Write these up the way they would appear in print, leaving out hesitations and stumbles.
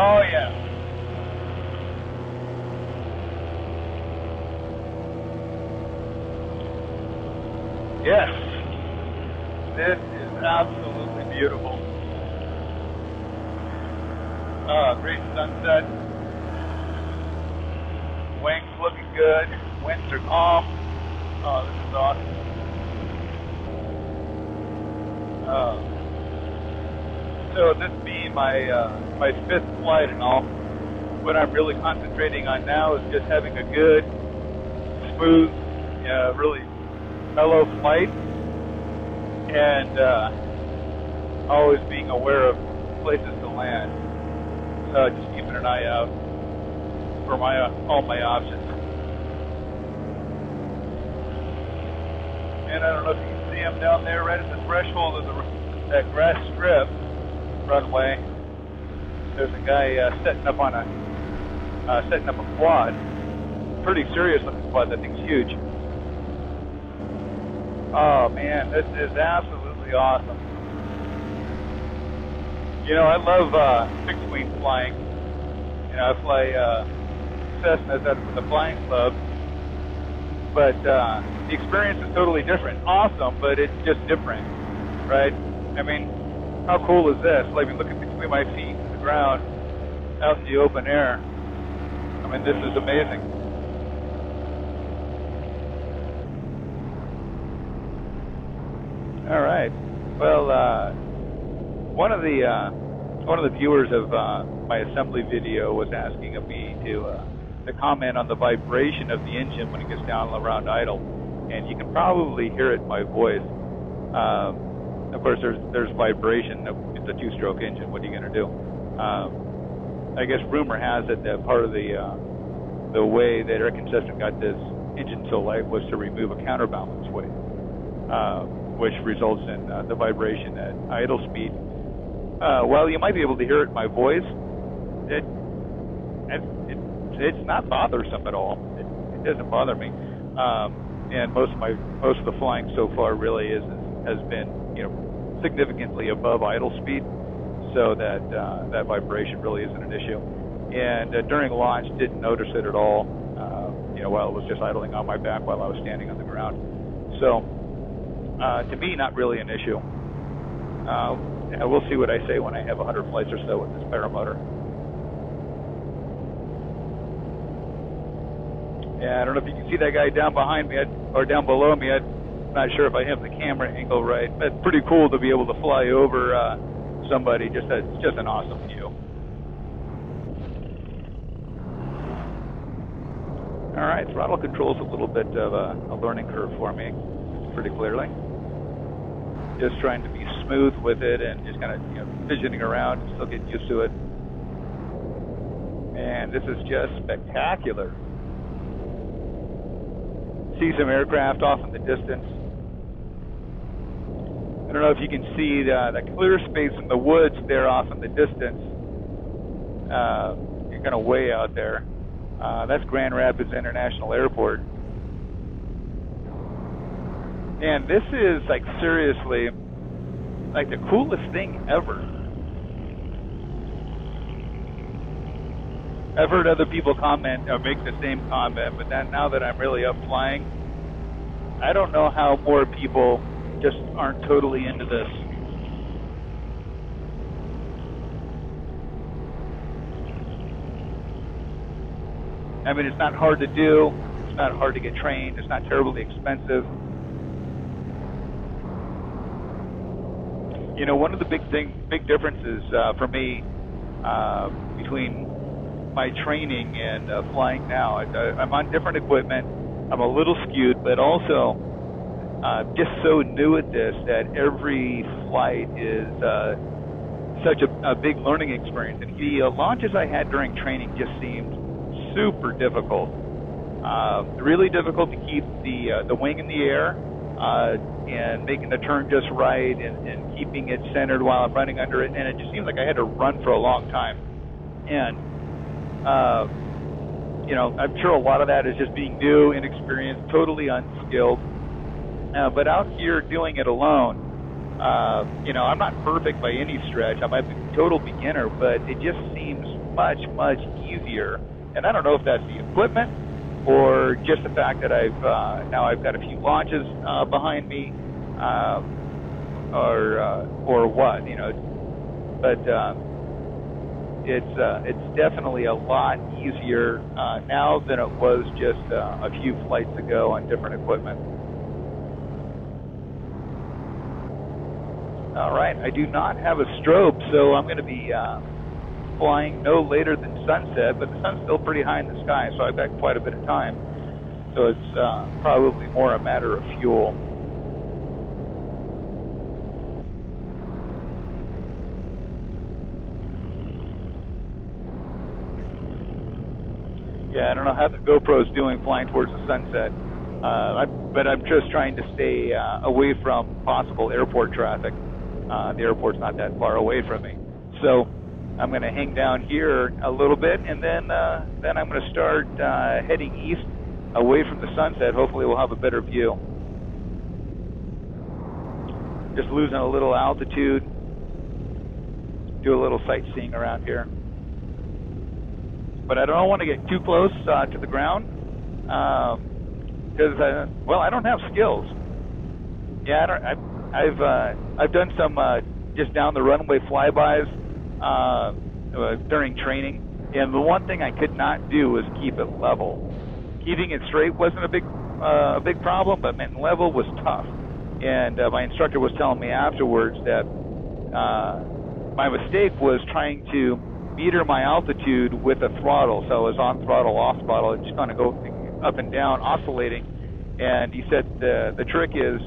Oh, yeah. Yes. This is absolutely beautiful. Great sunset. Wings looking good. Winds are calm. Oh, this is awesome. So this being my fifth flight and all, what I'm really concentrating on now is just having a good, smooth, really mellow flight, and always being aware of places to land. Just keeping an eye out for all my options. And I don't know if you can see them down there, right at the threshold of that grass strip runway. There's a guy setting up a quad. Pretty serious looking quad. That thing's huge. Oh man, this is absolutely awesome. You know, I love fixed wing flying. You know, I fly Cessnas out of the flying club, but the experience is totally different. Awesome, but it's just different, right? I mean, how cool is this? Like looking between my feet and the ground, out in the open air. I mean, this is amazing. All right. Well, one of the viewers of my assembly video was asking of me to comment on the vibration of the engine when it gets down around idle, and you can probably hear it in my voice. Of course, there's vibration. It's a two-stroke engine. What are you going to do? I guess rumor has it that part of the way that Air Consistent got this engine so light was to remove a counterbalance weight, which results in the vibration at idle speed. While you might be able to hear it in my voice, it's not bothersome at all. It doesn't bother me. And most of the flying so far really has been, you know, significantly above idle speed, so that vibration really isn't an issue. And during launch, didn't notice it at all. You know, while it was just idling on my back while I was standing on the ground. So to me, not really an issue. We'll see what I say when I have 100 flights or so with this paramotor. Yeah, I don't know if you can see that guy down behind me or down below me. I'm not sure if I have the camera angle right. But it's pretty cool to be able to fly over somebody. It's just an awesome view. All right, throttle control's a little bit of a learning curve for me, pretty clearly. Just trying to be smooth with it and just kind of, you know, fidgeting around and still getting used to it. And this is just spectacular. See some aircraft off in the distance. I don't know if you can see the clear space in the woods there off in the distance. You're kind of way out there. That's Grand Rapids International Airport. And this is, like, seriously, like, the coolest thing ever. I've heard other people comment or make the same comment, but then now that I'm really up flying, I don't know how more people just aren't totally into this. I mean, it's not hard to do. It's not hard to get trained. It's not terribly expensive. You know, one of the big differences for me between my training and flying now, I'm on different equipment. I'm a little skewed, but also just so new at this that every flight is such a big learning experience. And the launches I had during training just seemed super difficult. Really difficult to keep the wing in the air and making the turn just right and keeping it centered while I'm running under it. And it just seems like I had to run for a long time. And you know, I'm sure a lot of that is just being new, inexperienced, totally unskilled. But out here doing it alone, you know, I'm not perfect by any stretch. I'm a total beginner, but it just seems much, much easier. And I don't know if that's the equipment or just the fact that now I've got a few launches behind me, or what, you know. But it's definitely a lot easier now than it was just a few flights ago on different equipment. All right, I do not have a strobe, so I'm going to be flying no later than sunset, but the sun's still pretty high in the sky, so I've got quite a bit of time. So it's probably more a matter of fuel. Yeah, I don't know how the GoPro's doing flying towards the sunset, but I'm just trying to stay away from possible airport traffic. The airport's not that far away from me, so I'm going to hang down here a little bit, and then I'm going to start heading east away from the sunset. Hopefully we'll have a better view. Just losing a little altitude, do a little sightseeing around here. But I don't want to get too close to the ground because, well, I don't have skills. Yeah, I've done some just down the runway flybys during training, and the one thing I could not do was keep it level. Keeping it straight wasn't a big problem, but man, level was tough. And my instructor was telling me afterwards that my mistake was trying to meter my altitude with a throttle. So I was on throttle, off throttle, and just kind of go up and down, oscillating. And he said the trick is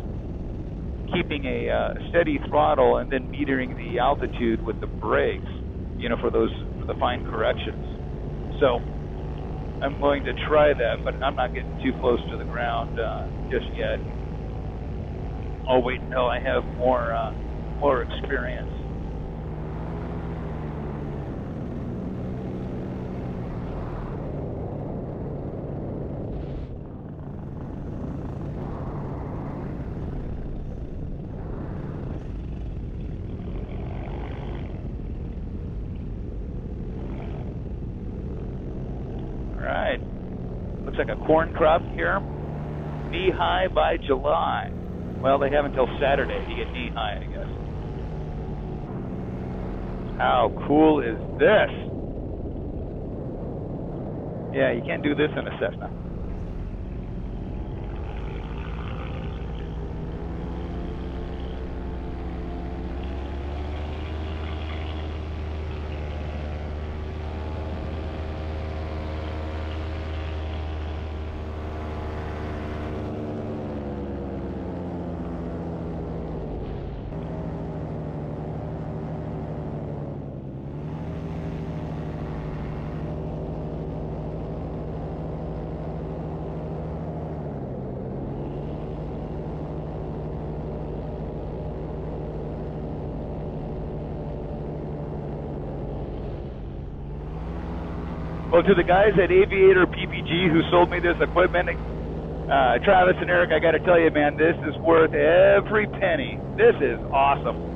keeping a steady throttle and then metering the altitude with the brakes, you know, for the fine corrections. So I'm going to try that, but I'm not getting too close to the ground just yet. I'll wait until I have more experience. Looks like a corn crop here. Knee high by July. Well, they have until Saturday to get knee high, I guess. How cool is this? Yeah, you can't do this in a Cessna. Well, to the guys at Aviator PPG who sold me this equipment, Travis and Eric, I got to tell you, man, this is worth every penny. This is awesome.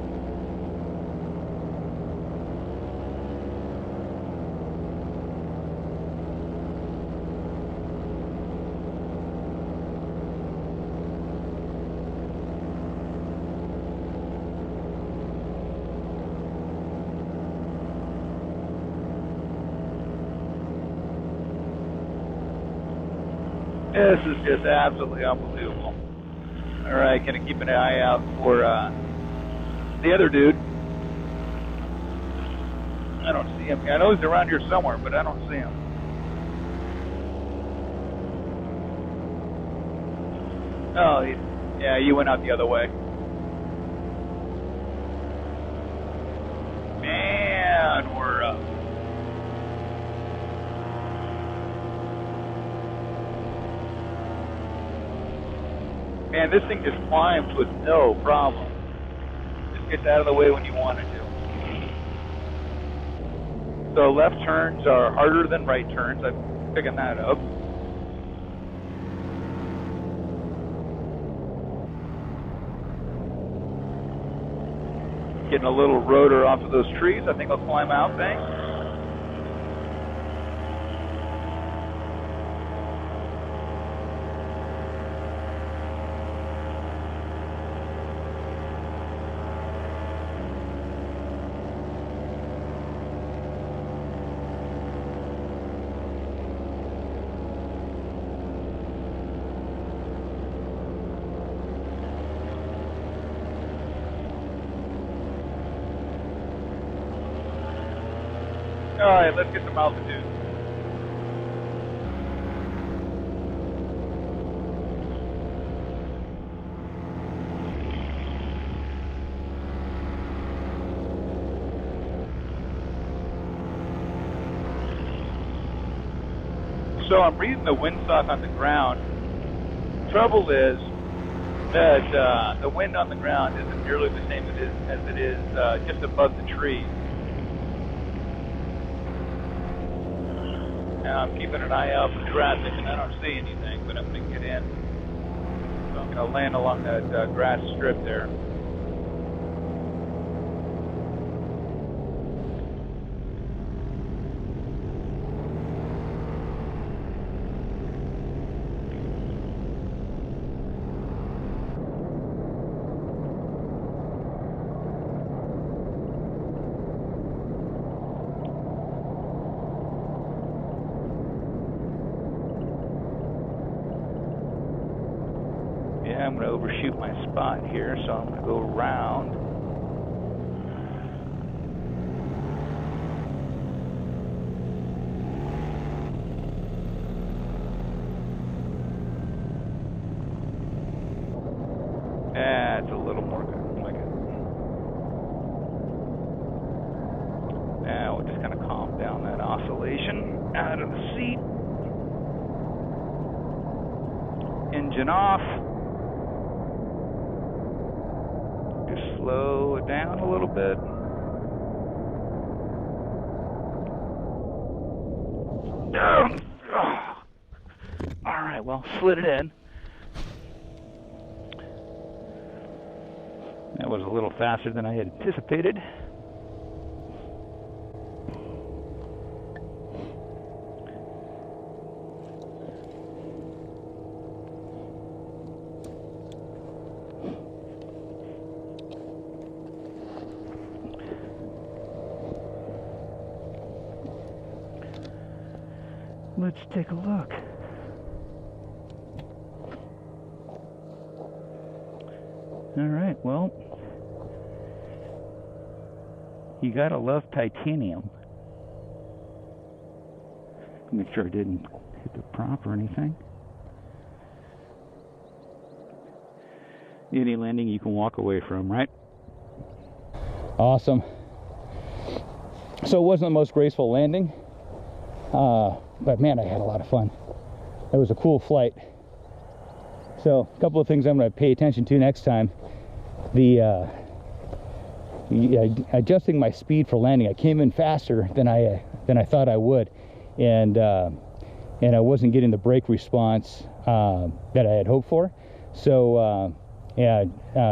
This is just absolutely unbelievable. All right, gonna keep an eye out for the other dude. I don't see him. I know he's around here somewhere, but I don't see him. Oh, yeah, you went out the other way. Man, we're up. Man, this thing just climbs with no problem. Just gets out of the way when you want it to. So left turns are harder than right turns. I'm picking that up. Getting a little rotor off of those trees. I think I'll climb out, thanks. All right, let's get some altitude. So I'm reading the windsock on the ground. Trouble is that the wind on the ground isn't nearly the same as it is just above the tree. Now I'm keeping an eye out for traffic, and I don't see anything, but I'm going to get in. So I'm going to land along that grass strip there. I'm going to overshoot my spot here, so I'm going to go around. That's a little more like it. Now we'll just kind of calm down that oscillation out of the seat. Engine off. Slow it down a little bit. All right, well, slid it in. That was a little faster than I had anticipated. Let's take a look. All right, well, you gotta love titanium. Make sure I didn't hit the prop or anything. Any landing you can walk away from, right? Awesome. So it wasn't the most graceful landing. But man, I had a lot of fun. It was a cool flight. So a couple of things I'm going to pay attention to next time. The adjusting my speed for landing. I came in faster than I thought I would, and I wasn't getting the brake response that I had hoped for. So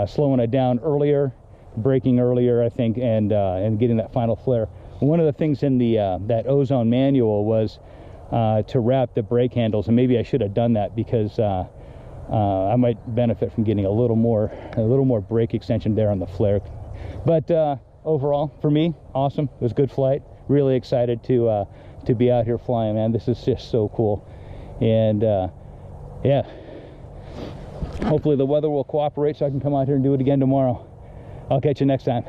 slowing it down earlier, braking earlier, I think, and getting that final flare. One of the things in the that ozone manual was to wrap the brake handles, and maybe I should have done that, because I might benefit from getting a little more brake extension there on the flare. But overall, for me, awesome. It was a good flight. Really excited to be out here flying, man. This is just so cool. And yeah, hopefully the weather will cooperate so I can come out here and do it again tomorrow. I'll catch you next time.